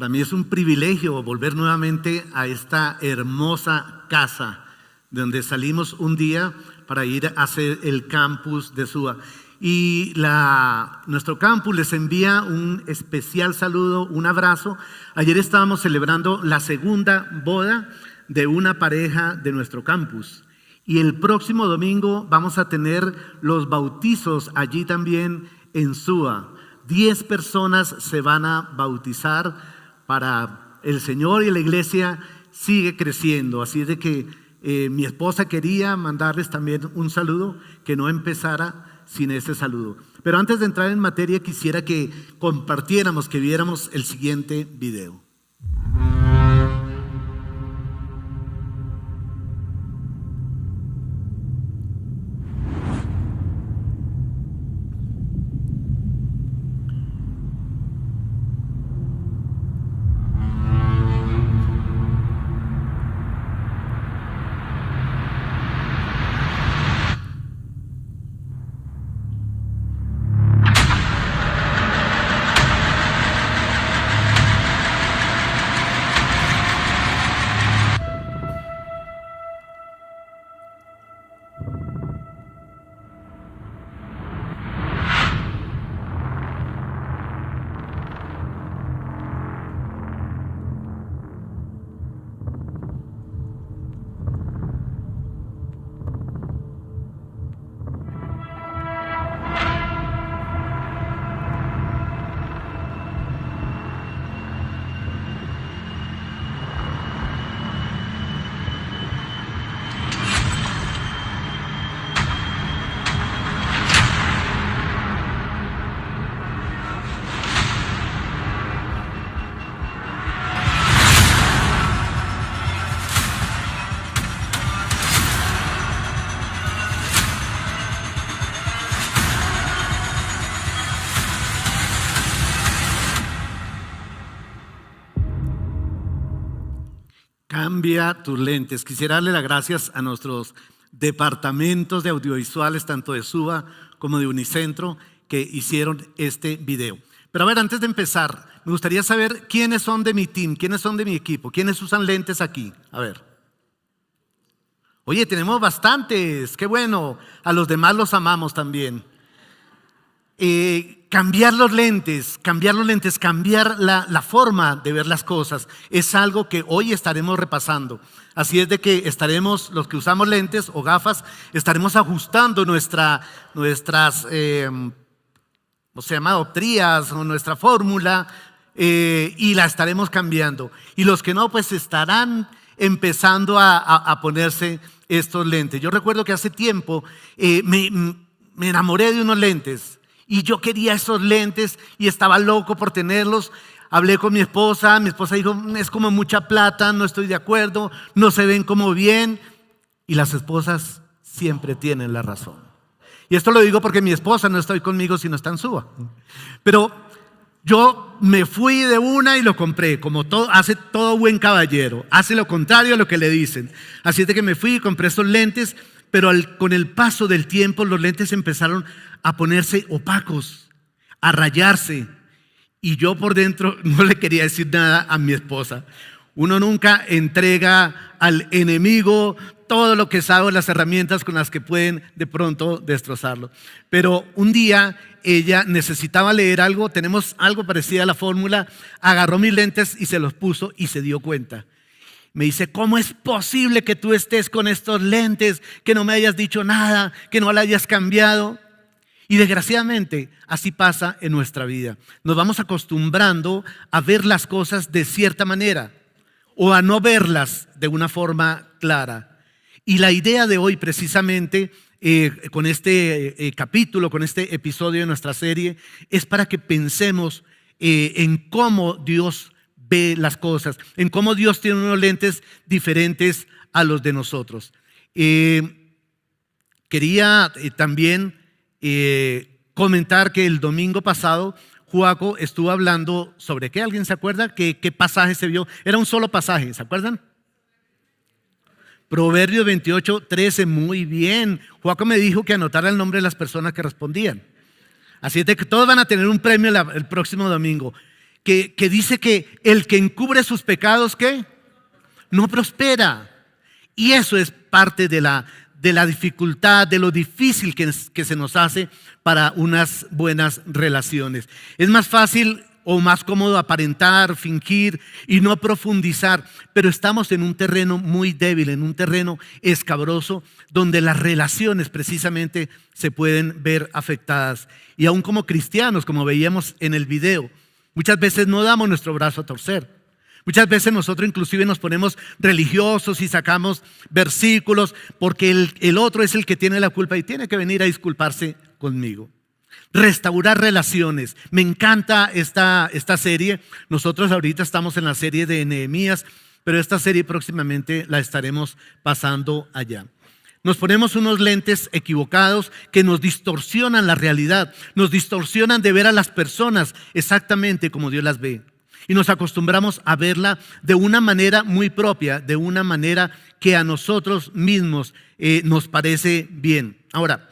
Para mí es un privilegio volver nuevamente a esta hermosa casa de donde salimos un día para ir a hacer el campus de SUA. Y nuestro campus les envía un especial saludo, un abrazo. Ayer estábamos celebrando la segunda boda de una pareja de nuestro campus. Y el próximo domingo vamos a tener los bautizos allí también en SUA. 10 personas se van a bautizar para el Señor y la iglesia sigue creciendo. Así es de que mi esposa quería mandarles también un saludo, que no empezara sin ese saludo. Pero antes de entrar en materia quisiera que compartiéramos, que viéramos el siguiente video. Cambia tus lentes. Quisiera darle las gracias a nuestros departamentos de audiovisuales, tanto de SUA como de Unicentro, que hicieron este video. Pero a ver, antes de empezar, me gustaría saber quiénes son de mi team, quiénes son de mi equipo, quiénes usan lentes aquí. A ver. Oye, tenemos bastantes, qué bueno. A los demás los amamos también. Cambiar los lentes, cambiar la forma de ver las cosas es algo que hoy estaremos repasando. Así es de que estaremos, los que usamos lentes o gafas, estaremos ajustando nuestras dioptrías o nuestra fórmula y la estaremos cambiando. Y los que no, pues estarán empezando a ponerse estos lentes. Yo recuerdo que hace tiempo me enamoré de unos lentes. Y yo quería esos lentes y estaba loco por tenerlos. Hablé con mi esposa dijo, es como mucha plata, no estoy de acuerdo, no se ven como bien. Y las esposas siempre tienen la razón. Y esto lo digo porque mi esposa no está conmigo, sino está en SUA. Pero yo me fui de una y lo compré, como hace todo buen caballero. Hace lo contrario a lo que le dicen. Así es de que me fui y compré estos lentes. Pero con el paso del tiempo los lentes empezaron a ponerse opacos, a rayarse. Y yo por dentro no le quería decir nada a mi esposa. Uno nunca entrega al enemigo todo lo que sabe, las herramientas con las que pueden de pronto destrozarlo. Pero un día ella necesitaba leer algo, tenemos algo parecido a la fórmula, agarró mis lentes y se los puso y se dio cuenta. Me dice, ¿cómo es posible que tú estés con estos lentes, que no me hayas dicho nada, que no la hayas cambiado? Y desgraciadamente así pasa en nuestra vida. Nos vamos acostumbrando a ver las cosas de cierta manera o a no verlas de una forma clara. Y la idea de hoy precisamente con este capítulo, con este episodio de nuestra serie, es para que pensemos en cómo Dios ve las cosas, en cómo Dios tiene unos lentes diferentes a los de nosotros. Quería también comentar que el domingo pasado Juaco estuvo hablando sobre ¿qué? ¿Alguien se acuerda? ¿Qué pasaje se vio? Era un solo pasaje, ¿se acuerdan? Proverbios 28:13, muy bien. Juaco me dijo que anotara el nombre de las personas que respondían. Así es de que todos van a tener un premio el próximo domingo. que dice que el que encubre sus pecados, ¿qué? No prospera. Y eso es parte de la dificultad, de lo difícil que se nos hace para unas buenas relaciones. Es más fácil o más cómodo aparentar, fingir y no profundizar, pero estamos en un terreno muy débil, en un terreno escabroso, donde las relaciones precisamente se pueden ver afectadas. Y aún como cristianos, como veíamos en el video, muchas veces no damos nuestro brazo a torcer. Muchas veces nosotros inclusive nos ponemos religiosos y sacamos versículos porque el otro es el que tiene la culpa y tiene que venir a disculparse conmigo. Restaurar relaciones. Me encanta esta serie. Nosotros ahorita estamos en la serie de Nehemías, pero esta serie próximamente la estaremos pasando allá. Nos ponemos unos lentes equivocados que nos distorsionan la realidad, nos distorsionan de ver a las personas exactamente como Dios las ve. Y nos acostumbramos a verla de una manera muy propia, de una manera que a nosotros mismos nos parece bien. Ahora,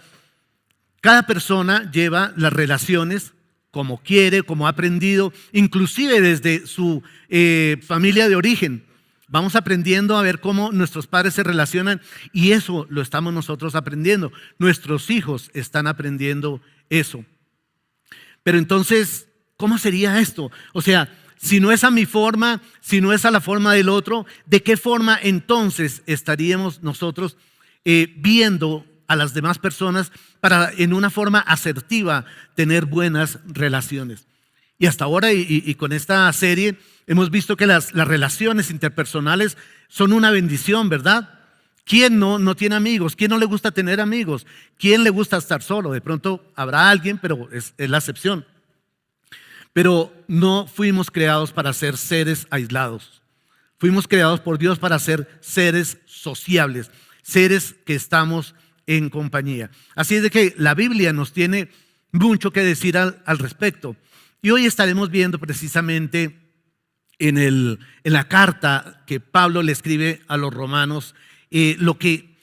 cada persona lleva las relaciones como quiere, como ha aprendido, inclusive desde su familia de origen. Vamos aprendiendo a ver cómo nuestros padres se relacionan y eso lo estamos nosotros aprendiendo. Nuestros hijos están aprendiendo eso. Pero entonces, ¿cómo sería esto? O sea, si no es a mi forma, si no es a la forma del otro, ¿de qué forma entonces estaríamos nosotros viendo a las demás personas para en una forma asertiva tener buenas relaciones? Y hasta ahora y con esta serie hemos visto que las relaciones interpersonales son una bendición, ¿verdad? ¿Quién no tiene amigos? ¿Quién no le gusta tener amigos? ¿Quién le gusta estar solo? De pronto habrá alguien, pero es la excepción. Pero no fuimos creados para ser seres aislados. Fuimos creados por Dios para ser seres sociables, seres que estamos en compañía. Así es de que la Biblia nos tiene mucho que decir al respecto. Y hoy estaremos viendo precisamente en la carta que Pablo le escribe a los romanos, lo que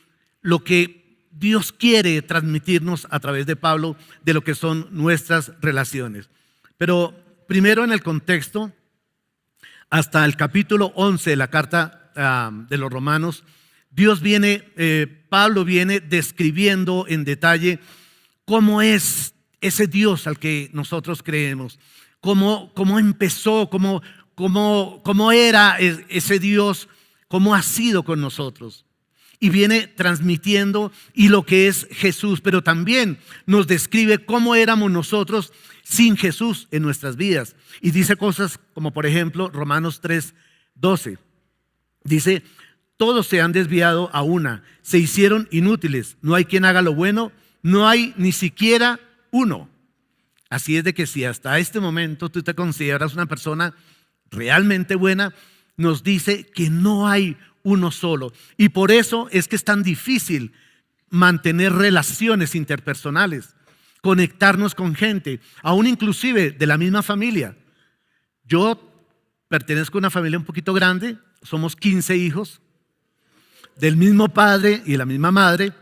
Dios quiere transmitirnos a través de Pablo de lo que son nuestras relaciones. Pero primero en el contexto, hasta el capítulo 11 de la carta de los romanos, Pablo viene describiendo en detalle cómo es ese Dios al que nosotros creemos, cómo empezó, cómo era ese Dios, cómo ha sido con nosotros. Y viene transmitiendo y lo que es Jesús, pero también nos describe cómo éramos nosotros sin Jesús en nuestras vidas. Y dice cosas como por ejemplo Romanos 3:12. Dice, todos se han desviado a una, se hicieron inútiles, no hay quien haga lo bueno, no hay ni siquiera uno. Así es de que si hasta este momento tú te consideras una persona realmente buena, nos dice que no hay uno solo. Y por eso es que es tan difícil mantener relaciones interpersonales, conectarnos con gente, aún inclusive de la misma familia. Yo pertenezco a una familia un poquito grande, somos 15 hijos, del mismo padre y la misma madre,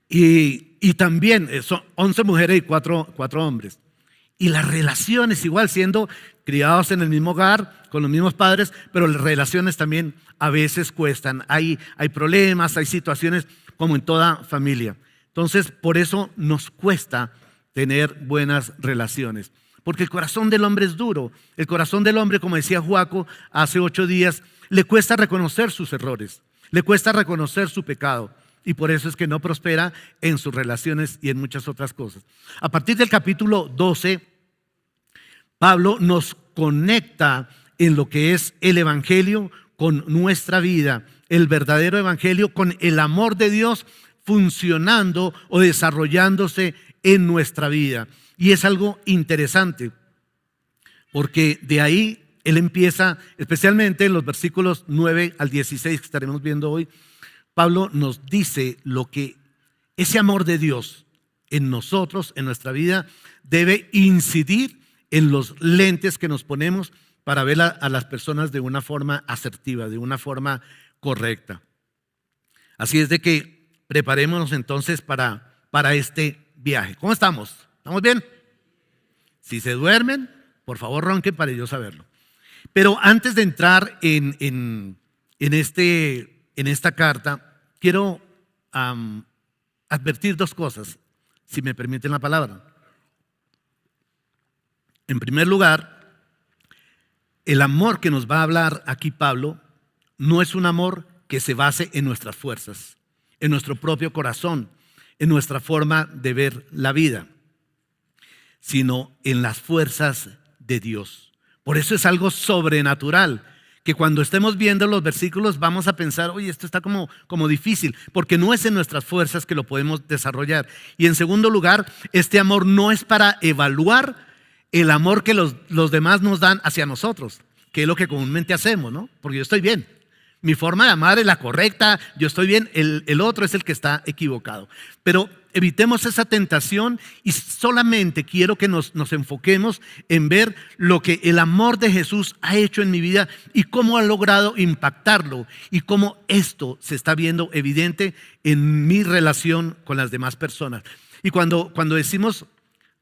y también son 11 mujeres y 4 hombres. Y las relaciones igual, siendo criados en el mismo hogar, con los mismos padres, pero las relaciones también a veces cuestan. Hay problemas, hay situaciones como en toda familia. Entonces, por eso nos cuesta tener buenas relaciones. Porque el corazón del hombre es duro. El corazón del hombre, como decía Joaco hace 8 días, le cuesta reconocer sus errores, le cuesta reconocer su pecado. Y por eso es que no prospera en sus relaciones y en muchas otras cosas. A partir del capítulo 12, Pablo nos conecta en lo que es el evangelio con nuestra vida, el verdadero evangelio con el amor de Dios funcionando o desarrollándose en nuestra vida. Y es algo interesante, porque de ahí él empieza, especialmente en los versículos 9 al 16 que estaremos viendo hoy, Pablo nos dice lo que ese amor de Dios en nosotros, en nuestra vida, debe incidir en los lentes que nos ponemos para ver a las personas de una forma asertiva, de una forma correcta. Así es de que preparémonos entonces para este viaje. ¿Cómo estamos? ¿Estamos bien? Si se duermen, Por favor, ronquen para yo saberlo. Pero antes de entrar en esta carta, quiero advertir dos cosas, si me permiten la palabra. En primer lugar, el amor que nos va a hablar aquí Pablo no es un amor que se base en nuestras fuerzas, en nuestro propio corazón, en nuestra forma de ver la vida, sino en las fuerzas de Dios. Por eso es algo sobrenatural, que cuando estemos viendo los versículos vamos a pensar, oye, esto está como difícil, porque no es en nuestras fuerzas que lo podemos desarrollar. Y en segundo lugar, este amor no es para evaluar el amor que los demás nos dan hacia nosotros, que es lo que comúnmente hacemos, ¿no? Porque yo estoy bien. Mi forma de amar es la correcta, yo estoy bien, el otro es el que está equivocado. Pero evitemos esa tentación y solamente quiero que nos enfoquemos en ver lo que el amor de Jesús ha hecho en mi vida y cómo ha logrado impactarlo y cómo esto se está viendo evidente en mi relación con las demás personas. Y cuando decimos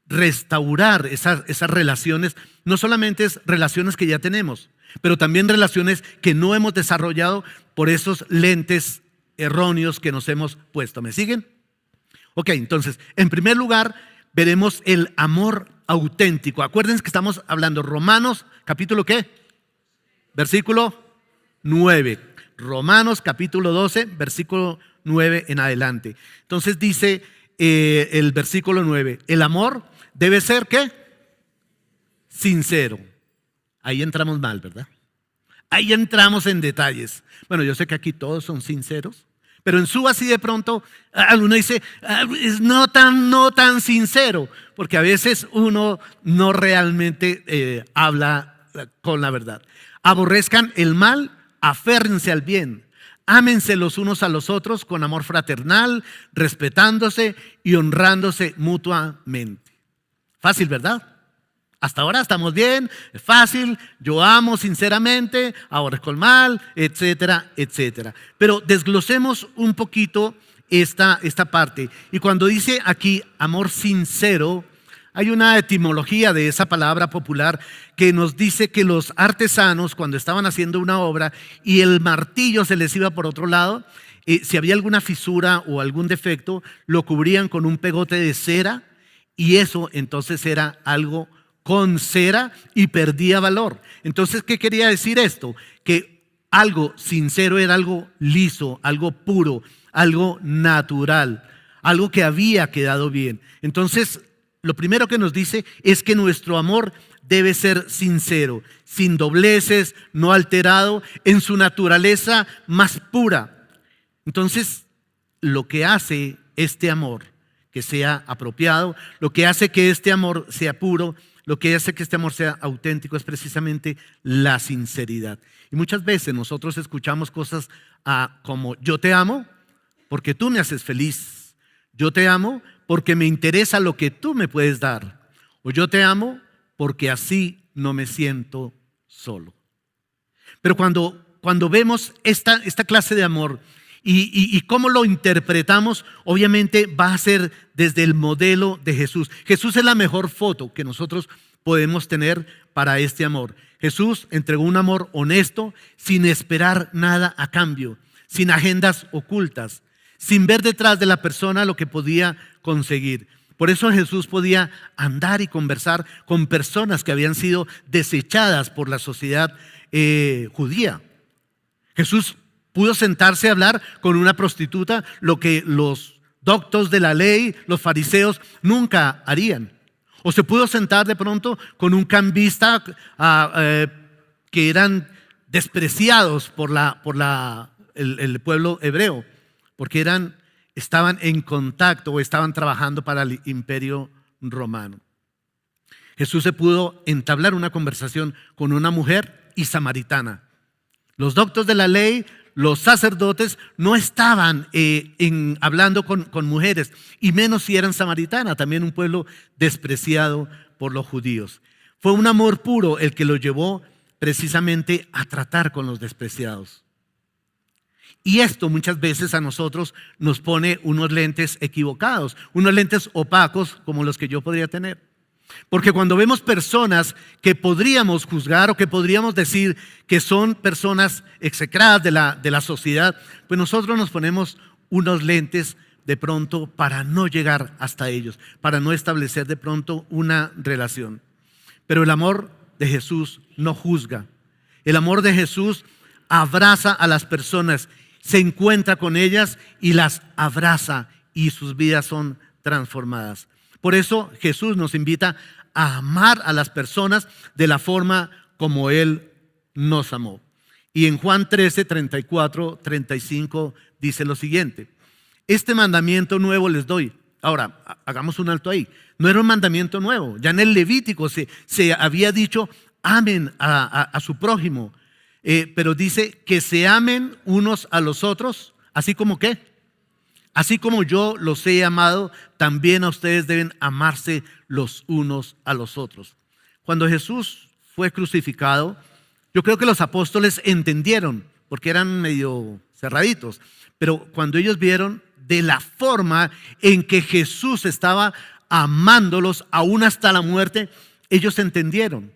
restaurar esas relaciones, no solamente es relaciones que ya tenemos, pero también relaciones que no hemos desarrollado por esos lentes erróneos que nos hemos puesto. ¿Me siguen? Ok, entonces, en primer lugar, veremos el amor auténtico. Acuérdense que estamos hablando Romanos, capítulo ¿qué? Versículo 9. Romanos, capítulo 12, versículo 9 en adelante. Entonces dice el versículo 9, el amor debe ser ¿qué? Sincero. Ahí entramos mal, ¿verdad? Ahí entramos en detalles. Bueno, yo sé que aquí todos son sinceros, pero en su así de pronto uno dice, no tan sincero, porque a veces uno no realmente habla con la verdad. Aborrezcan el mal, aférrense al bien. Ámense los unos a los otros con amor fraternal, respetándose y honrándose mutuamente. Fácil, ¿verdad? Hasta ahora estamos bien, es fácil, yo amo sinceramente, aborrezco el mal, etcétera, etcétera. Pero desglosemos un poquito esta parte. Y cuando dice aquí amor sincero, hay una etimología de esa palabra popular que nos dice que los artesanos, cuando estaban haciendo una obra y el martillo se les iba por otro lado, si había alguna fisura o algún defecto, lo cubrían con un pegote de cera y eso entonces era algo con cera y perdía valor. Entonces, ¿qué quería decir esto? Que algo sincero era algo liso, algo puro, algo natural, algo que había quedado bien. Entonces, lo primero que nos dice es que nuestro amor debe ser sincero, sin dobleces, no alterado, en su naturaleza más pura. Entonces, lo que hace este amor que sea apropiado, lo que hace que este amor sea puro, lo que hace que este amor sea auténtico es precisamente la sinceridad. Y muchas veces nosotros escuchamos cosas como yo te amo porque tú me haces feliz. Yo te amo porque me interesa lo que tú me puedes dar. O yo te amo porque así no me siento solo. Pero cuando vemos esta clase de amor y cómo lo interpretamos, obviamente va a ser desde el modelo de Jesús. Jesús es la mejor foto que nosotros podemos tener para este amor. Jesús entregó un amor honesto, sin esperar nada a cambio, sin agendas ocultas, sin ver detrás de la persona lo que podía conseguir. Por eso Jesús podía andar y conversar con personas que habían sido desechadas por la sociedad judía. Jesús pudo sentarse a hablar con una prostituta, lo que los doctos de la ley, los fariseos, nunca harían. O se pudo sentar de pronto con un cambista que eran despreciados por el pueblo hebreo, porque estaban en contacto o estaban trabajando para el imperio romano. Jesús se pudo entablar una conversación con una mujer y samaritana. Los doctos de la ley, los sacerdotes no estaban hablando con mujeres, y menos si eran samaritanas, también un pueblo despreciado por los judíos. Fue un amor puro el que lo llevó precisamente a tratar con los despreciados. Y esto muchas veces a nosotros nos pone unos lentes equivocados, unos lentes opacos como los que yo podría tener. Porque cuando vemos personas que podríamos juzgar o que podríamos decir que son personas execradas de la sociedad, pues nosotros nos ponemos unos lentes de pronto para no llegar hasta ellos, para no establecer de pronto una relación. Pero el amor de Jesús no juzga. El amor de Jesús abraza a las personas, se encuentra con ellas y las abraza y sus vidas son transformadas. Por eso Jesús nos invita a amar a las personas de la forma como Él nos amó. Y en Juan 13, 34, 35 dice lo siguiente: este mandamiento nuevo les doy. Ahora, hagamos un alto ahí. No era un mandamiento nuevo. Ya en el Levítico se había dicho amen a su prójimo. Pero dice que se amen unos a los otros, así como ¿qué? Así como yo los he amado, también a ustedes deben amarse los unos a los otros. Cuando Jesús fue crucificado, yo creo que los apóstoles entendieron, porque eran medio cerraditos, pero cuando ellos vieron de la forma en que Jesús estaba amándolos aún hasta la muerte, ellos entendieron.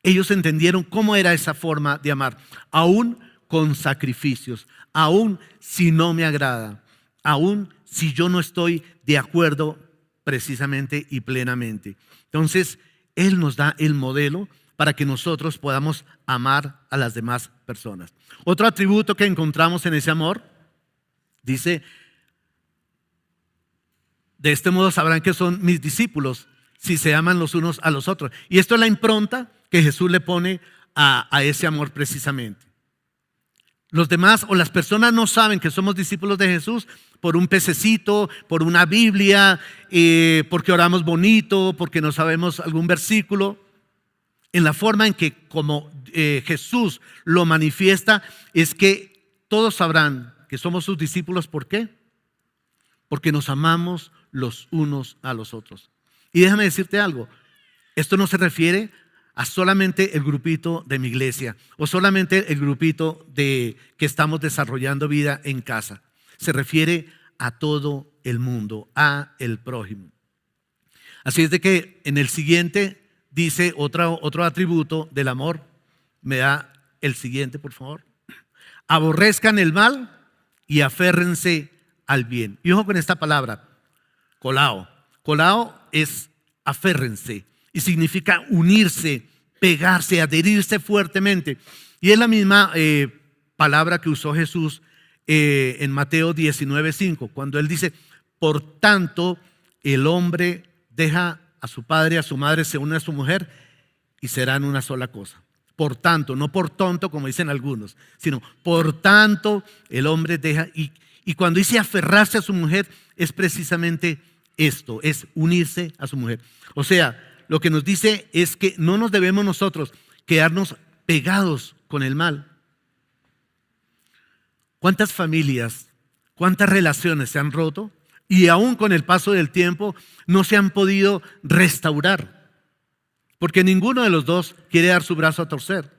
Ellos entendieron cómo era esa forma de amar, aún con sacrificios, aún si no me agrada, aún si yo no estoy de acuerdo precisamente y plenamente. Entonces, Él nos da el modelo para que nosotros podamos amar a las demás personas. Otro atributo que encontramos en ese amor, dice: de este modo sabrán que son mis discípulos, si se aman los unos a los otros. Y esto es la impronta que Jesús le pone a ese amor precisamente. Los demás o las personas no saben que somos discípulos de Jesús por un pececito, por una Biblia, porque oramos bonito, porque no sabemos algún versículo. En la forma en que como Jesús lo manifiesta es que todos sabrán que somos sus discípulos. ¿Por qué? Porque nos amamos los unos a los otros. Y déjame decirte algo, esto no se refiere a solamente el grupito de mi iglesia o solamente el grupito que estamos desarrollando vida en casa. Se refiere a todo el mundo, a el prójimo. Así es de que en el siguiente dice otro atributo del amor. Me da el siguiente, por favor. Aborrezcan el mal y aférrense al bien. Y ojo con esta palabra, colao. Colao es aférrense y significa unirse, pegarse, adherirse fuertemente. Y es la misma palabra que usó Jesús en Mateo 19:5, cuando Él dice: por tanto, el hombre deja a su padre, a su madre, se une a su mujer y serán una sola cosa. Por tanto, no por tonto como dicen algunos, sino por tanto el hombre deja, y cuando dice aferrarse a su mujer es precisamente esto, es unirse a su mujer. O sea, lo que nos dice es que no nos debemos nosotros quedarnos pegados con el mal. ¿Cuántas familias, cuántas relaciones se han roto y aún con el paso del tiempo no se han podido restaurar? Porque ninguno de los dos quiere dar su brazo a torcer.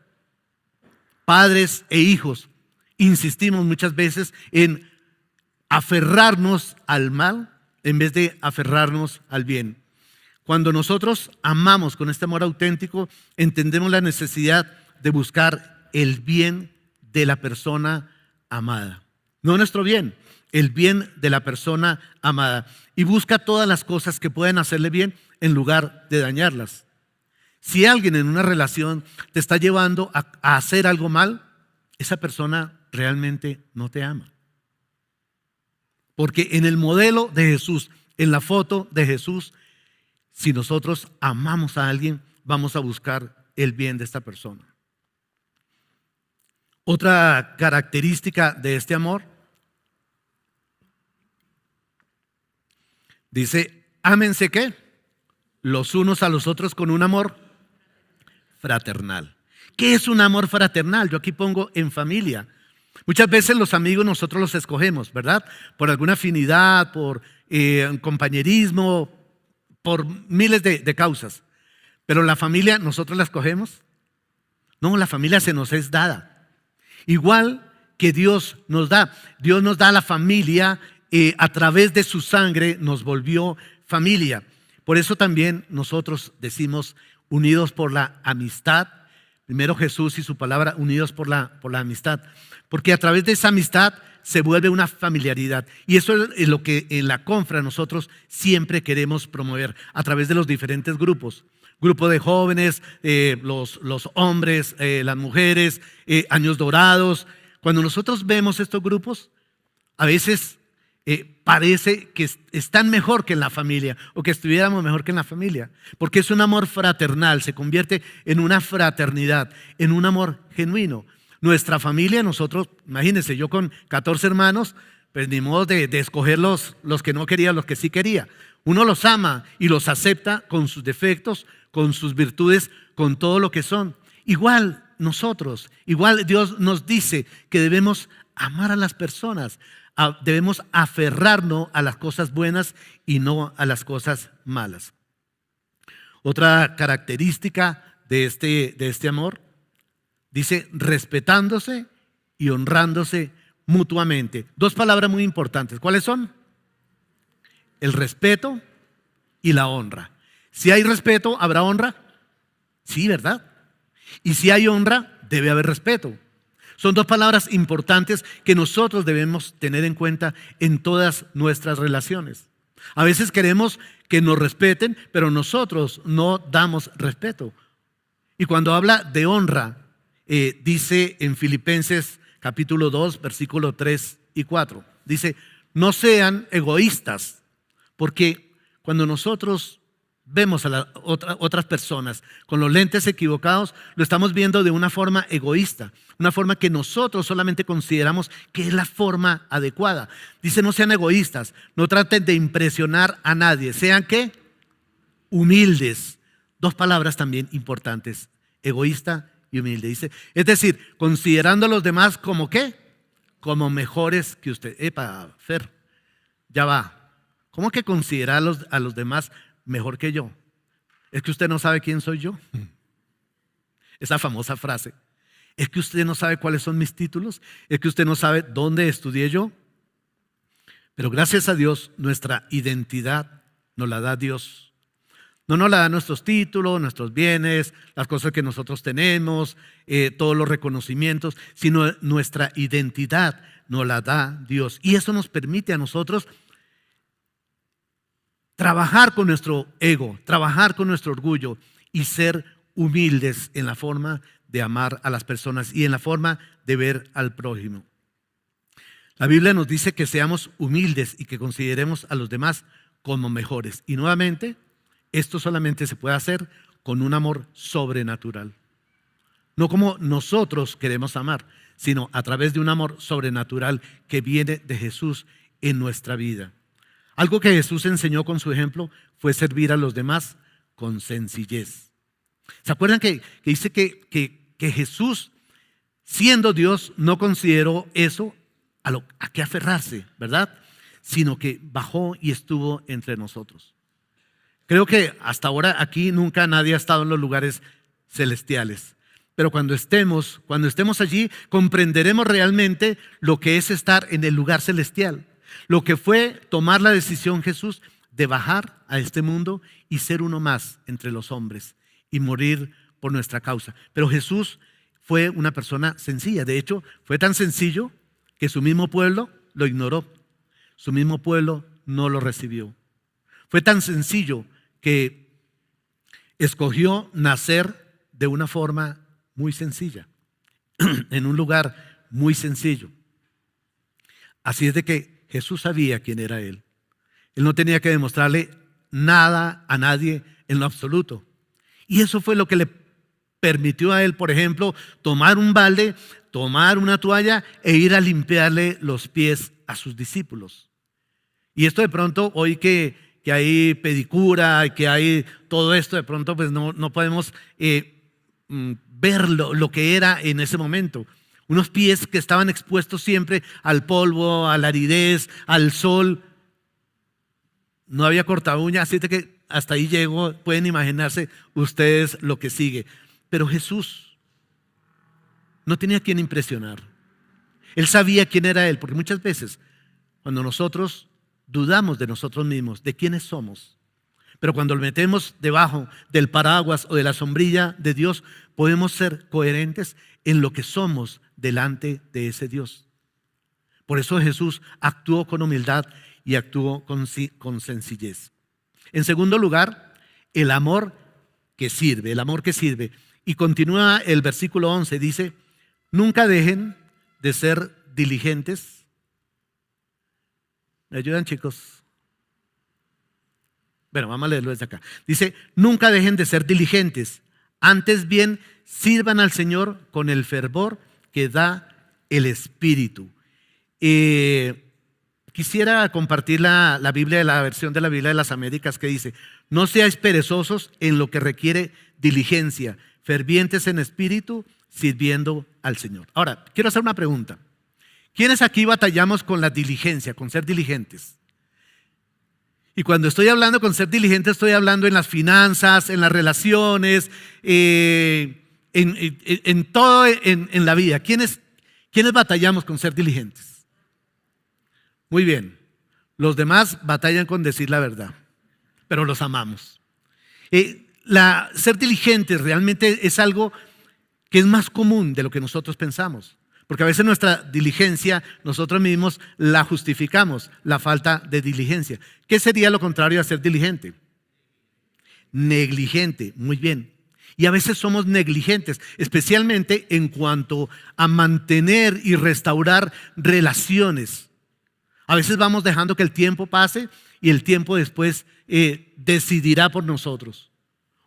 Padres e hijos insistimos muchas veces en aferrarnos al mal en vez de aferrarnos al bien. Cuando nosotros amamos con este amor auténtico, entendemos la necesidad de buscar el bien de la persona amada. No nuestro bien, el bien de la persona amada. Y busca todas las cosas que pueden hacerle bien en lugar de dañarlas. Si alguien en una relación te está llevando a hacer algo mal, esa persona realmente no te ama. Porque en el modelo de Jesús, en la foto de Jesús, si nosotros amamos a alguien, vamos a buscar el bien de esta persona. Otra característica de este amor, dice: ámense ¿qué? Los unos a los otros con un amor fraternal. ¿Qué es un amor fraternal? Yo aquí pongo en familia. Muchas veces los amigos nosotros los escogemos, ¿verdad? Por alguna afinidad, por compañerismo, por miles de causas. Pero la familia, ¿nosotros la escogemos? No, la familia se nos es dada. Igual que Dios nos da. Dios nos da la familia, a través de su sangre nos volvió familia. Por eso también nosotros decimos unidos por la amistad. Primero Jesús y su palabra, unidos por la amistad. Porque a través de esa amistad se vuelve una familiaridad. Y eso es lo que en la Confra nosotros siempre queremos promover a través de los diferentes grupos. Grupo de jóvenes, los hombres, las mujeres, años dorados. Cuando nosotros vemos estos grupos, a veces parece que están mejor que en la familia o que estuviéramos mejor que en la familia, porque es un amor fraternal, se convierte en una fraternidad, en un amor genuino. Nuestra familia, nosotros, imagínense, yo con 14 hermanos, pues ni modo de escoger los que no quería, los que sí quería. Uno los ama y los acepta con sus defectos, con sus virtudes, con todo lo que son. Igual nosotros, igual Dios nos dice que debemos amar a las personas, debemos aferrarnos a las cosas buenas y no a las cosas malas. Otra característica de este amor, dice respetándose y honrándose mutuamente. Dos palabras muy importantes. ¿Cuáles son? El respeto y la honra. Si hay respeto, ¿habrá honra? Sí, ¿verdad? Y si hay honra, debe haber respeto. Son dos palabras importantes que nosotros debemos tener en cuenta en todas nuestras relaciones. A veces queremos que nos respeten, pero nosotros no damos respeto. Y cuando habla de honra, dice en Filipenses capítulo 2, versículos 3 y 4, dice, no sean egoístas, porque cuando nosotros vemos a las otras personas con los lentes equivocados, lo estamos viendo de una forma egoísta, una forma que nosotros solamente consideramos que es la forma adecuada. Dice, no sean egoístas, no traten de impresionar a nadie, sean ¿qué? Humildes. Dos palabras también importantes, egoísta y humilde. Dice, es decir, considerando a los demás como ¿qué? Como mejores que usted. Epa, Fer, ya va. ¿Cómo que considerar a los demás mejor que yo? ¿Es que usted no sabe quién soy yo? Esa famosa frase. ¿Es que usted no sabe cuáles son mis títulos? ¿Es que usted no sabe dónde estudié yo? Pero gracias a Dios, nuestra identidad nos la da Dios. No nos la dan nuestros títulos, nuestros bienes, las cosas que nosotros tenemos, todos los reconocimientos, sino nuestra identidad nos la da Dios. Y eso nos permite a nosotros trabajar con nuestro ego, trabajar con nuestro orgullo y ser humildes en la forma de amar a las personas y en la forma de ver al prójimo. La Biblia nos dice que seamos humildes y que consideremos a los demás como mejores. Y nuevamente, esto solamente se puede hacer con un amor sobrenatural. No como nosotros queremos amar, sino a través de un amor sobrenatural que viene de Jesús en nuestra vida. Algo que Jesús enseñó con su ejemplo fue servir a los demás con sencillez. ¿Se acuerdan que dice que Jesús, siendo Dios, no consideró eso a qué aferrarse, ¿verdad? Sino que bajó y estuvo entre nosotros. Creo que hasta ahora aquí nunca nadie ha estado en los lugares celestiales. Pero cuando estemos allí, comprenderemos realmente lo que es estar en el lugar celestial. Lo que fue tomar la decisión Jesús de bajar a este mundo y ser uno más entre los hombres y morir por nuestra causa. Pero Jesús fue una persona sencilla. De hecho, fue tan sencillo que su mismo pueblo lo ignoró. Su mismo pueblo no lo recibió. Fue tan sencillo que escogió nacer de una forma muy sencilla, en un lugar muy sencillo. Así es de que Jesús sabía quién era Él. Él no tenía que demostrarle nada a nadie en lo absoluto. Y eso fue lo que le permitió a Él, por ejemplo, tomar un balde, tomar una toalla e ir a limpiarle los pies a sus discípulos. Y esto de pronto, hoy que hay pedicura, que hay todo esto, de pronto pues no podemos ver lo que era en ese momento. Unos pies que estaban expuestos siempre al polvo, a la aridez, al sol. No había corta uña, así que hasta ahí llegó. Pueden imaginarse ustedes lo que sigue. Pero Jesús no tenía a quien impresionar. Él sabía quién era Él, porque muchas veces cuando nosotros dudamos de nosotros mismos, de quiénes somos, Pero cuando lo metemos debajo del paraguas o de la sombrilla de Dios, podemos ser coherentes en lo que somos delante de ese Dios. Por eso Jesús actuó con humildad y actuó con sencillez. En segundo lugar, el amor que sirve, el amor que sirve. Y continúa el versículo 11, dice, nunca dejen de ser diligentes. ¿Me ayudan, chicos? Bueno, vamos a leerlo desde acá. Dice, nunca dejen de ser diligentes, antes bien sirvan al Señor con el fervor que da el Espíritu. Quisiera compartir la Biblia, la versión de la Biblia de las Américas que dice, no seáis perezosos en lo que requiere diligencia, fervientes en espíritu, sirviendo al Señor. Ahora, quiero hacer una pregunta. ¿Quiénes aquí batallamos con la diligencia, con ser diligentes? Y cuando estoy hablando con ser diligente, estoy hablando en las finanzas, en las relaciones, en todo en la vida. ¿Quiénes batallamos con ser diligentes? Muy bien, los demás batallan con decir la verdad, pero los amamos. Ser diligente realmente es algo que es más común de lo que nosotros pensamos, porque a veces nuestra diligencia nosotros mismos la justificamos, la falta de diligencia. ¿Qué sería lo contrario a ser diligente? Negligente, muy bien. Y a veces somos negligentes, especialmente en cuanto a mantener y restaurar relaciones. A veces vamos dejando que el tiempo pase y el tiempo después decidirá por nosotros.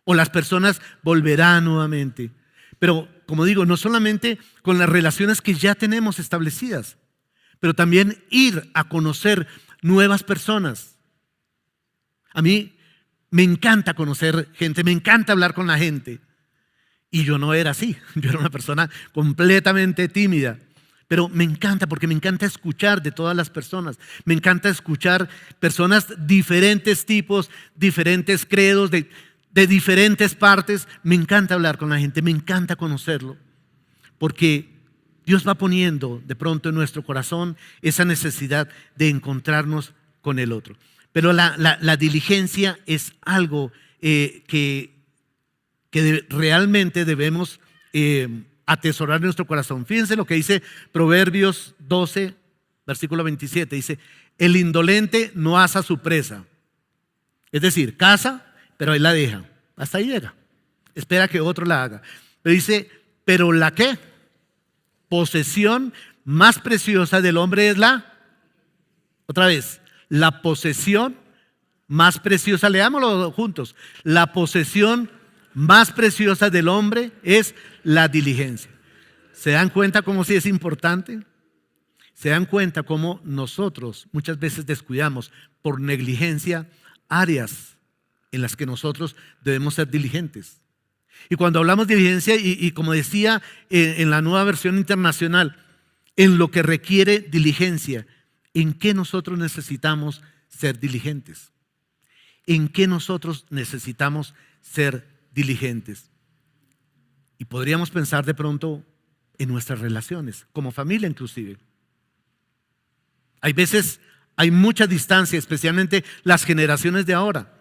O las personas volverán nuevamente. Pero, como digo, no solamente con las relaciones que ya tenemos establecidas, pero también ir a conocer nuevas personas. A mí me encanta conocer gente, me encanta hablar con la gente. Y yo no era así, yo era una persona completamente tímida. Pero me encanta porque me encanta escuchar de todas las personas. Me encanta escuchar personas diferentes tipos, diferentes credos, de diferentes partes. Me encanta hablar con la gente, me encanta conocerlo. Porque Dios va poniendo de pronto en nuestro corazón esa necesidad de encontrarnos con el otro. Pero la diligencia es algo que realmente debemos atesorar en nuestro corazón. Fíjense lo que dice Proverbios 12, versículo 27. Dice, el indolente no asa su presa. Es decir, caza, pero ahí la deja. Hasta ahí llega. Espera que otro la haga. Pero dice, pero la ¿qué? Posesión más preciosa del hombre es otra vez, la posesión más preciosa, leámoslo juntos. La posesión más preciosa del hombre es la diligencia. ¿Se dan cuenta cómo sí es importante? ¿Se dan cuenta cómo nosotros muchas veces descuidamos por negligencia áreas en las que nosotros debemos ser diligentes? Y cuando hablamos de diligencia, y como decía en la nueva versión internacional, en lo que requiere diligencia, ¿en qué nosotros necesitamos ser diligentes? ¿En qué nosotros necesitamos ser diligentes? Y podríamos pensar de pronto en nuestras relaciones, como familia inclusive. Hay veces, hay mucha distancia, especialmente las generaciones de ahora.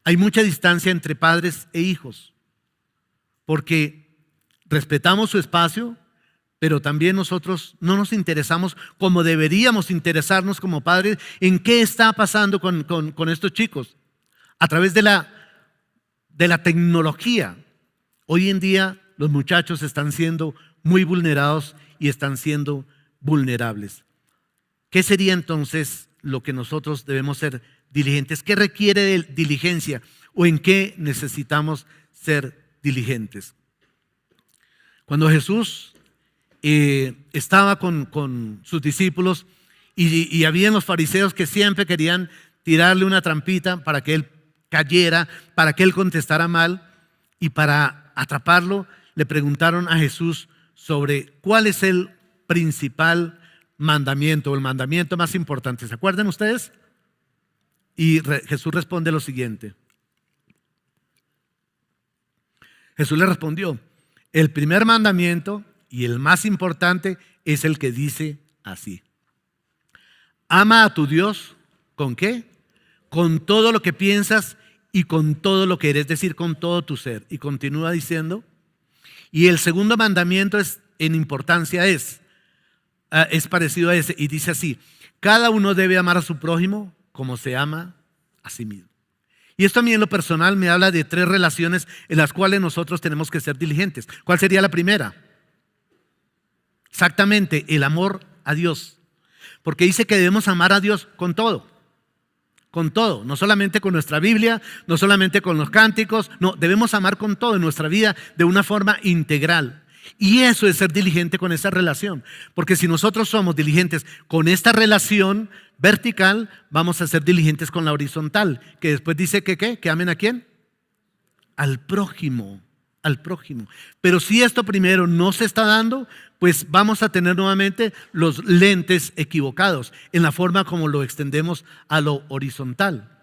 Hay mucha distancia entre padres e hijos, porque respetamos su espacio, pero también nosotros no nos interesamos como deberíamos interesarnos como padres en qué está pasando con estos chicos. A través de la tecnología, hoy en día los muchachos están siendo muy vulnerados y están siendo vulnerables. ¿Qué sería entonces lo que nosotros debemos ser diligentes? ¿Qué requiere de diligencia o en qué necesitamos ser diligentes? Cuando Jesús estaba con sus discípulos y habían los fariseos que siempre querían tirarle una trampita para que él cayera, para que él contestara mal, y para atraparlo le preguntaron a Jesús sobre cuál es el principal mandamiento o el mandamiento más importante. ¿Se acuerdan ustedes? Y Jesús responde lo siguiente. Jesús le respondió, el primer mandamiento y el más importante es el que dice así: ama a tu Dios, ¿con qué? Con todo lo que piensas y con todo lo que eres, es decir, con todo tu ser. Y continúa diciendo, y el segundo mandamiento en importancia es parecido a ese, y dice así: cada uno debe amar a su prójimo como se ama a sí mismo. Y esto a mí en lo personal me habla de 3 relaciones en las cuales nosotros tenemos que ser diligentes. ¿Cuál sería la primera? Exactamente, el amor a Dios. Porque dice que debemos amar a Dios con todo, no solamente con nuestra Biblia, no solamente con los cánticos, no, debemos amar con todo en nuestra vida de una forma integral. Y eso es ser diligente con esa relación, porque si nosotros somos diligentes con esta relación vertical, vamos a ser diligentes con la horizontal, que después dice que amen ¿a quién? Al prójimo. Pero si esto primero no se está dando, pues vamos a tener nuevamente los lentes equivocados en la forma como lo extendemos a lo horizontal.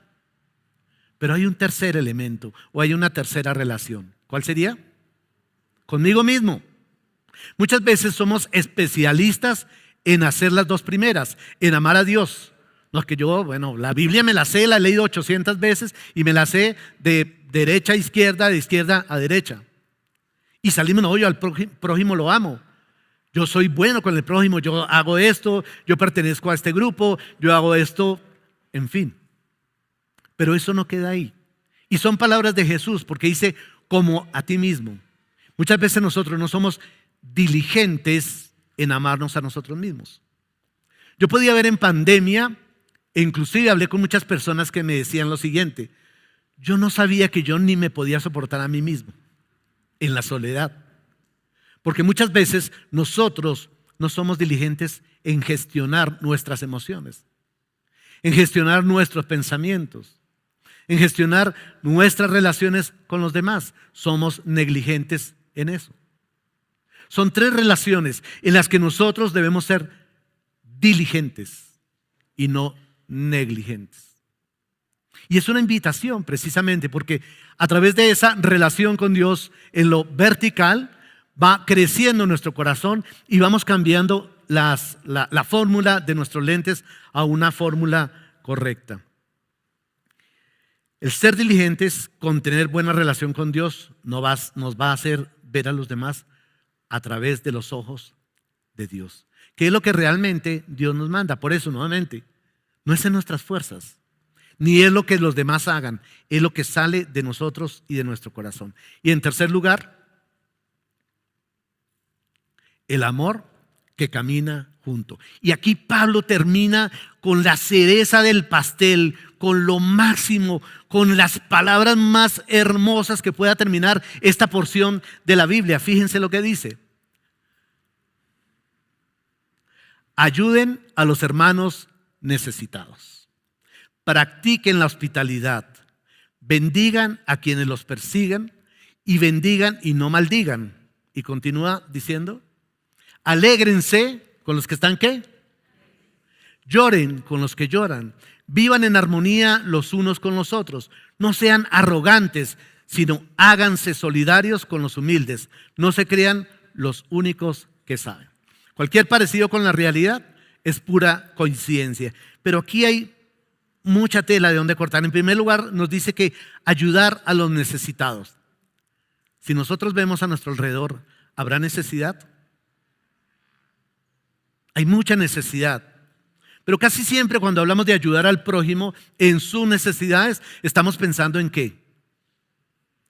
Pero hay un tercer elemento o hay una tercera relación. ¿Cuál sería? Conmigo mismo. Muchas veces somos especialistas en hacer las 2 primeras, en amar a Dios. No es que yo, la Biblia me la sé, la he leído 800 veces y me la sé de derecha a izquierda, de izquierda a derecha. Y salimos, no, yo al prójimo lo amo. Yo soy bueno con el prójimo, yo hago esto, yo pertenezco a este grupo, yo hago esto, en fin. Pero eso no queda ahí. Y son palabras de Jesús, porque dice, como a ti mismo. Muchas veces nosotros no somos diligentes en amarnos a nosotros mismos. Yo podía ver en pandemia, e inclusive hablé con muchas personas que me decían lo siguiente: yo no sabía que yo ni me podía soportar a mí mismo en la soledad. Porque muchas veces nosotros no somos diligentes en gestionar nuestras emociones, en gestionar nuestros pensamientos, en gestionar nuestras relaciones con los demás. Somos negligentes en eso. Son 3 relaciones en las que nosotros debemos ser diligentes y no negligentes. Y es una invitación precisamente porque a través de esa relación con Dios en lo vertical va creciendo nuestro corazón y vamos cambiando la fórmula de nuestros lentes a una fórmula correcta. El ser diligentes con tener buena relación con Dios nos va a hacer ver a los demás a través de los ojos de Dios, que es lo que realmente Dios nos manda. Por eso, nuevamente, no es en nuestras fuerzas, ni es lo que los demás hagan, es lo que sale de nosotros y de nuestro corazón. Y en tercer lugar, el amor que camina junto. Y aquí Pablo termina con la cereza del pastel, con lo máximo, con las palabras más hermosas que pueda terminar esta porción de la Biblia. Fíjense lo que dice: ayuden a los hermanos necesitados, practiquen la hospitalidad, bendigan a quienes los persiguen y bendigan y no maldigan. Y continúa diciendo: alégrense con los que están ¿qué? Lloren con los que lloran. Vivan en armonía los unos con los otros. No sean arrogantes, sino háganse solidarios con los humildes. No se crean los únicos que saben. Cualquier parecido con la realidad es pura coincidencia. Pero aquí hay mucha tela de donde cortar. En primer lugar, nos dice que ayudar a los necesitados. Si nosotros vemos a nuestro alrededor, ¿habrá necesidad? Hay mucha necesidad. Pero casi siempre cuando hablamos de ayudar al prójimo en sus necesidades, estamos pensando ¿en qué?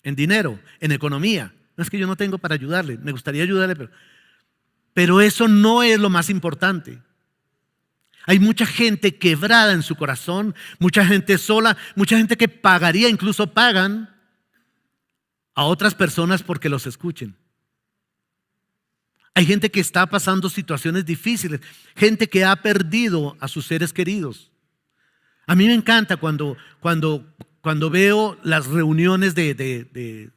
En dinero, en economía. No es que yo no tengo para ayudarle, me gustaría ayudarle, pero eso no es lo más importante. Hay mucha gente quebrada en su corazón, mucha gente sola, mucha gente que pagaría, incluso pagan a otras personas porque los escuchen. Hay gente que está pasando situaciones difíciles, gente que ha perdido a sus seres queridos. A mí me encanta cuando veo las reuniones de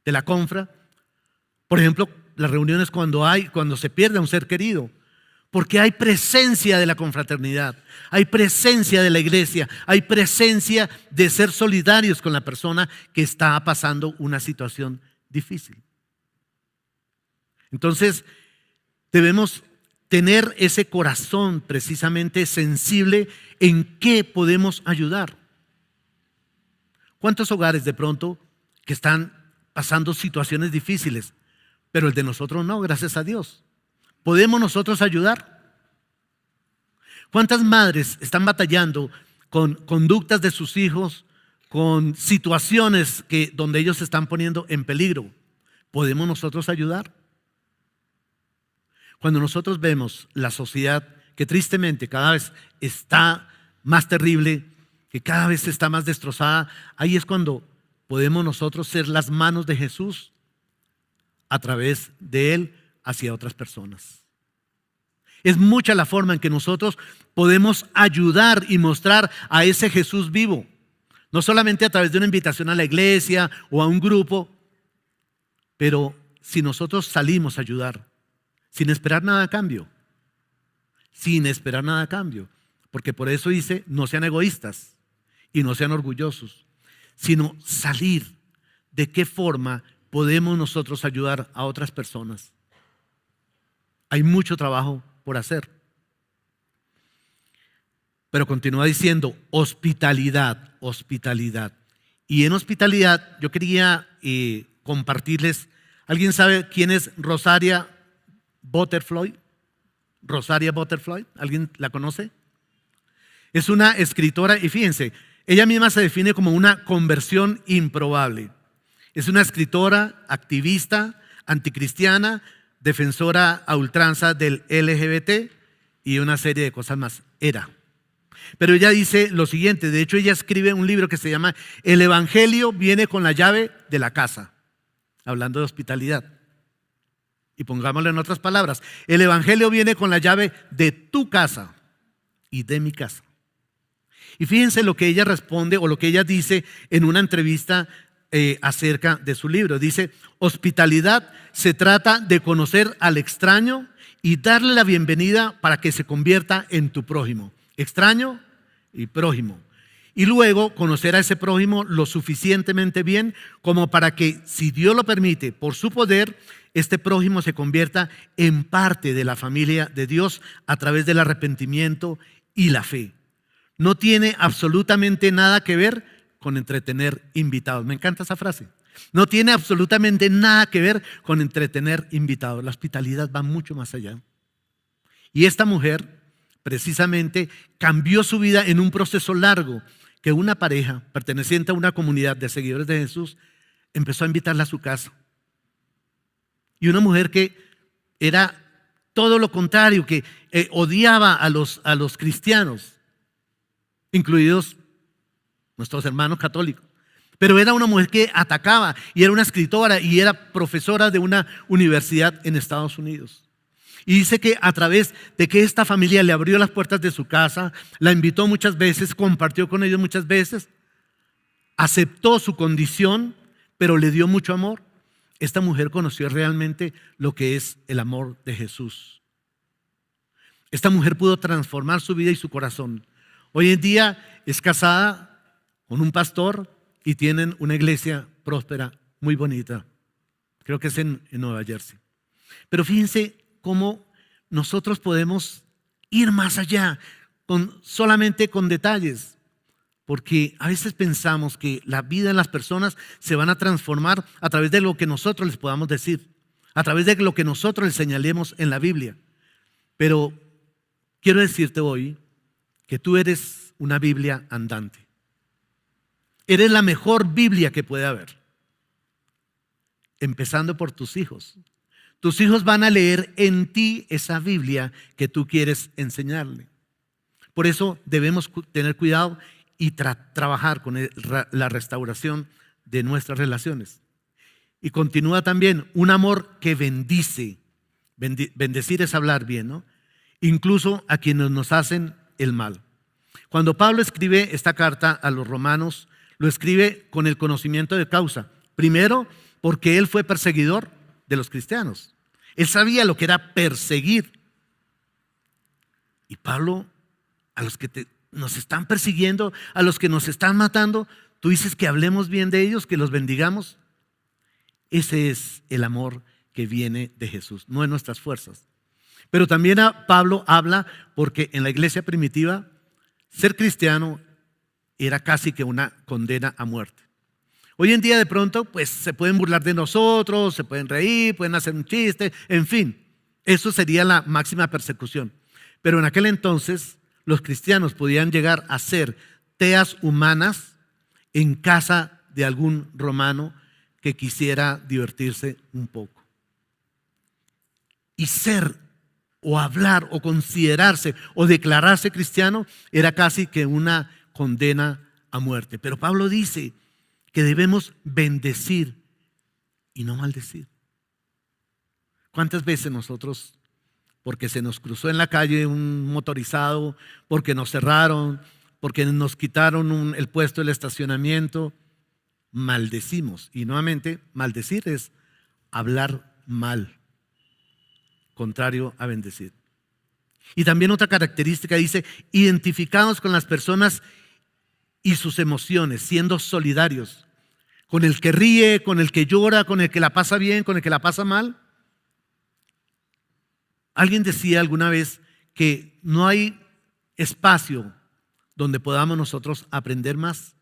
la confra, por ejemplo, las reuniones cuando se pierde a un ser querido, porque hay presencia de la confraternidad, hay presencia de la iglesia, hay presencia de ser solidarios con la persona que está pasando una situación difícil. Entonces, debemos tener ese corazón precisamente sensible en qué podemos ayudar. ¿Cuántos hogares de pronto que están pasando situaciones difíciles, pero el de nosotros no, gracias a Dios? ¿Podemos nosotros ayudar? ¿Cuántas madres están batallando con conductas de sus hijos, con situaciones donde ellos se están poniendo en peligro? ¿Podemos nosotros ayudar? Cuando nosotros vemos la sociedad que tristemente cada vez está más terrible, que cada vez está más destrozada, ahí es cuando podemos nosotros ser las manos de Jesús a través de Él hacia otras personas. Es mucha la forma en que nosotros podemos ayudar y mostrar a ese Jesús vivo. No solamente a través de una invitación a la iglesia o a un grupo, pero si nosotros salimos a ayudar sin esperar nada a cambio, porque por eso dice, no sean egoístas y no sean orgullosos, sino salir. ¿De qué forma podemos nosotros ayudar a otras personas? Hay mucho trabajo por hacer. Pero continúa diciendo hospitalidad. Y en hospitalidad yo quería compartirles. ¿Alguien sabe quién es Rosaria Butterfly? Rosaria Butterfly, ¿alguien la conoce? Es una escritora y fíjense, ella misma se define como una conversión improbable. Es una escritora, activista, anticristiana, defensora a ultranza del LGBT y una serie de cosas más. Pero ella dice lo siguiente, de hecho ella escribe un libro que se llama El Evangelio viene con la llave de la casa, hablando de hospitalidad. Y pongámoslo en otras palabras, el Evangelio viene con la llave de tu casa y de mi casa. Y fíjense lo que ella responde o lo que ella dice en una entrevista acerca de su libro. Dice, hospitalidad se trata de conocer al extraño y darle la bienvenida para que se convierta en tu prójimo. Extraño y prójimo. Y luego conocer a ese prójimo lo suficientemente bien como para que, si Dios lo permite, por su poder, este prójimo se convierta en parte de la familia de Dios a través del arrepentimiento y la fe. No tiene absolutamente nada que ver con entretener invitados. Me encanta esa frase. No tiene absolutamente nada que ver con entretener invitados. La hospitalidad va mucho más allá. Y esta mujer precisamente cambió su vida en un proceso largo que una pareja perteneciente a una comunidad de seguidores de Jesús empezó a invitarla a su casa. Y una mujer que era todo lo contrario, que odiaba a los cristianos, incluidos nuestros hermanos católicos. Pero era una mujer que atacaba y era una escritora y era profesora de una universidad en Estados Unidos. Y dice que a través de que esta familia le abrió las puertas de su casa, la invitó muchas veces, compartió con ellos muchas veces, aceptó su condición, pero le dio mucho amor. Esta mujer conoció realmente lo que es el amor de Jesús. Esta mujer pudo transformar su vida y su corazón. Hoy en día es casada con un pastor y tienen una iglesia próspera, muy bonita. Creo que es en Nueva Jersey. Pero fíjense cómo nosotros podemos ir más allá, solamente con detalles. Porque a veces pensamos que la vida de las personas se van a transformar a través de lo que nosotros les podamos decir, a través de lo que nosotros les señalemos en la Biblia. Pero quiero decirte hoy que tú eres una Biblia andante. Eres la mejor Biblia que puede haber. Empezando por tus hijos. Tus hijos van a leer en ti esa Biblia que tú quieres enseñarle. Por eso debemos tener cuidado y trabajar con la restauración de nuestras relaciones. Y continúa también un amor que bendice. Bendecir es hablar bien, ¿no? Incluso a quienes nos hacen el mal. Cuando Pablo escribe esta carta a los romanos, lo escribe con el conocimiento de causa. Primero, porque él fue perseguidor de los cristianos. Él sabía lo que era perseguir. Y Pablo, a los que nos están persiguiendo, a los que nos están matando, tú dices que hablemos bien de ellos, que los bendigamos. Ese es el amor que viene de Jesús, no en nuestras fuerzas. Pero también Pablo habla porque en la iglesia primitiva ser cristiano era casi que una condena a muerte. Hoy en día de pronto pues se pueden burlar de nosotros, se pueden reír, pueden hacer un chiste, en fin, eso sería la máxima persecución. Pero en aquel entonces los cristianos podían llegar a ser teas humanas en casa de algún romano que quisiera divertirse un poco. Y ser o hablar o considerarse o declararse cristiano era casi que una condena a muerte. Pero Pablo dice que debemos bendecir y no maldecir. ¿Cuántas veces nosotros, porque se nos cruzó en la calle un motorizado, porque nos cerraron, porque nos quitaron el puesto del estacionamiento, maldecimos? Y nuevamente, maldecir es hablar mal, contrario a bendecir. Y también otra característica dice, identificados con las personas y sus emociones, siendo solidarios, con el que ríe, con el que llora, con el que la pasa bien, con el que la pasa mal. Alguien decía alguna vez que no hay espacio donde podamos nosotros aprender más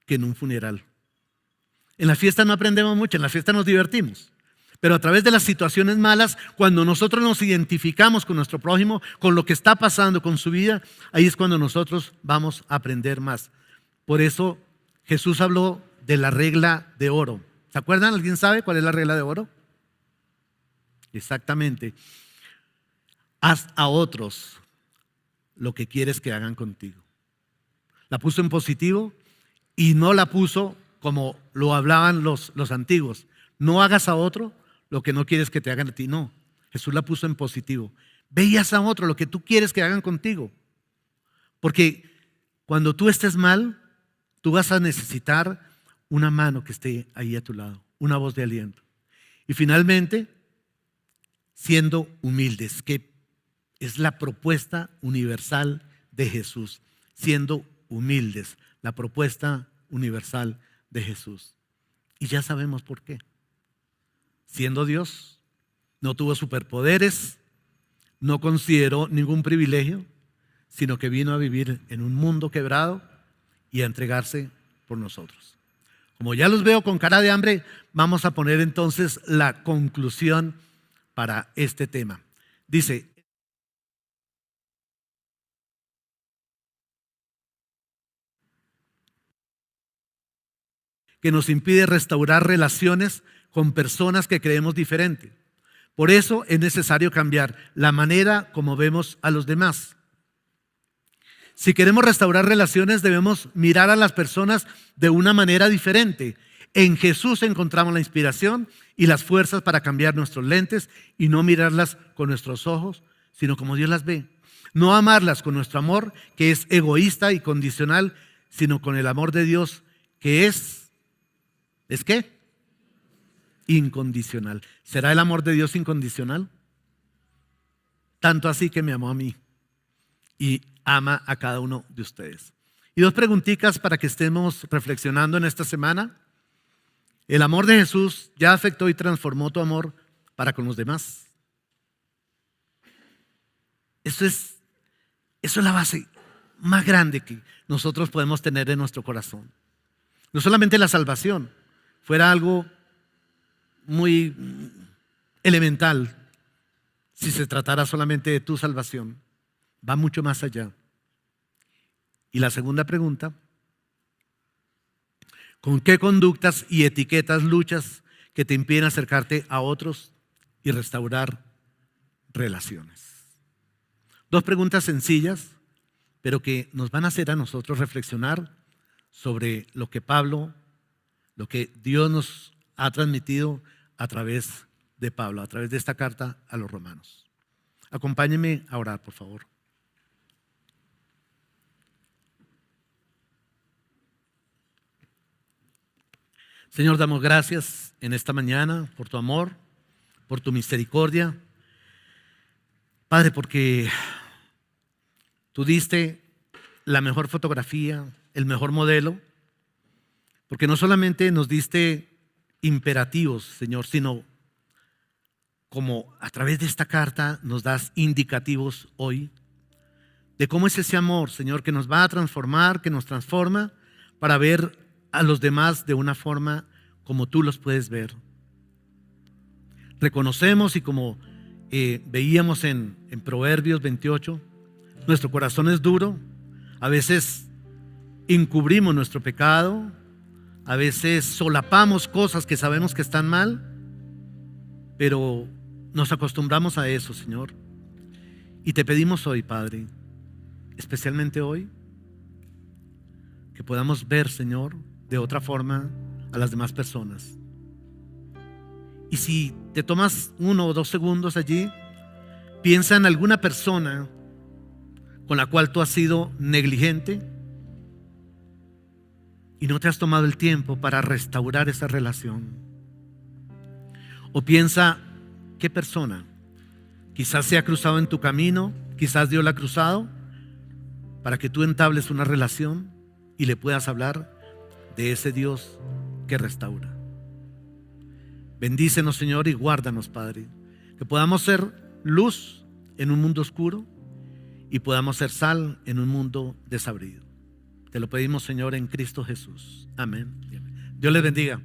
que en un funeral. En la fiesta no aprendemos mucho, en la fiesta nos divertimos. Pero a través de las situaciones malas, cuando nosotros nos identificamos con nuestro prójimo, con lo que está pasando con su vida, ahí es cuando nosotros vamos a aprender más. Por eso Jesús habló de la regla de oro. ¿Se acuerdan? ¿Alguien sabe cuál es la regla de oro? Exactamente. Haz a otros lo que quieres que hagan contigo. La puso en positivo y no la puso como lo hablaban los antiguos. No hagas a otro lo que no quieres que te hagan a ti. No, Jesús la puso en positivo. Ve y haz a otro lo que tú quieres que hagan contigo. Porque cuando tú estés mal, tú vas a necesitar una mano que esté ahí a tu lado, una voz de aliento. Y finalmente, siendo humildes, que es la propuesta universal de Jesús. Siendo humildes, la propuesta universal de Jesús. Y ya sabemos por qué. Siendo Dios, no tuvo superpoderes, no consideró ningún privilegio, sino que vino a vivir en un mundo quebrado y a entregarse por nosotros. Como ya los veo con cara de hambre, vamos a poner entonces la conclusión para este tema. Dice, que nos impide restaurar relaciones con personas que creemos diferente. Por eso es necesario cambiar la manera como vemos a los demás. Si queremos restaurar relaciones, debemos mirar a las personas de una manera diferente. En Jesús encontramos la inspiración y las fuerzas para cambiar nuestros lentes y no mirarlas con nuestros ojos, sino como Dios las ve. No amarlas con nuestro amor, que es egoísta y condicional, sino con el amor de Dios, que ¿es qué? Incondicional. ¿Será el amor de Dios incondicional? Tanto así que me amó a mí y ama a cada uno de ustedes. Y dos preguntitas para que estemos reflexionando en esta semana. ¿El amor de Jesús ya afectó y transformó tu amor para con los demás? Eso es la base más grande que nosotros podemos tener en nuestro corazón. No solamente la salvación, fuera algo muy elemental si se tratara solamente de tu salvación. Va mucho más allá. Y la segunda pregunta, ¿con qué conductas y etiquetas luchas que te impiden acercarte a otros y restaurar relaciones? Dos preguntas sencillas, pero que nos van a hacer a nosotros reflexionar sobre lo que Dios nos ha transmitido a través de Pablo, a través de esta carta a los romanos. Acompáñenme a orar, por favor. Señor, damos gracias en esta mañana por tu amor, por tu misericordia. Padre, porque tú diste la mejor fotografía, el mejor modelo, porque no solamente nos diste imperativos, Señor, sino como a través de esta carta nos das indicativos hoy de cómo es ese amor, Señor, que nos va a transformar, que nos transforma para ver a los demás de una forma como tú los puedes ver. Reconocemos, y como veíamos en Proverbios 28, nuestro corazón es duro. A veces encubrimos nuestro pecado, a veces solapamos cosas que sabemos que están mal, pero nos acostumbramos a eso, Señor. Y te pedimos hoy, Padre, especialmente hoy, que podamos ver, Señor, de otra forma a las demás personas. Y si te tomas 1 o 2 segundos allí, piensa en alguna persona con la cual tú has sido negligente y no te has tomado el tiempo para restaurar esa relación. O piensa qué persona quizás se ha cruzado en tu camino, quizás Dios la ha cruzado, para que tú entables una relación y le puedas hablar de ese Dios que restaura. Bendícenos, Señor, y guárdanos, Padre, que podamos ser luz en un mundo oscuro y podamos ser sal en un mundo desabrido. Te lo pedimos, Señor, en Cristo Jesús. Amén. Dios les bendiga.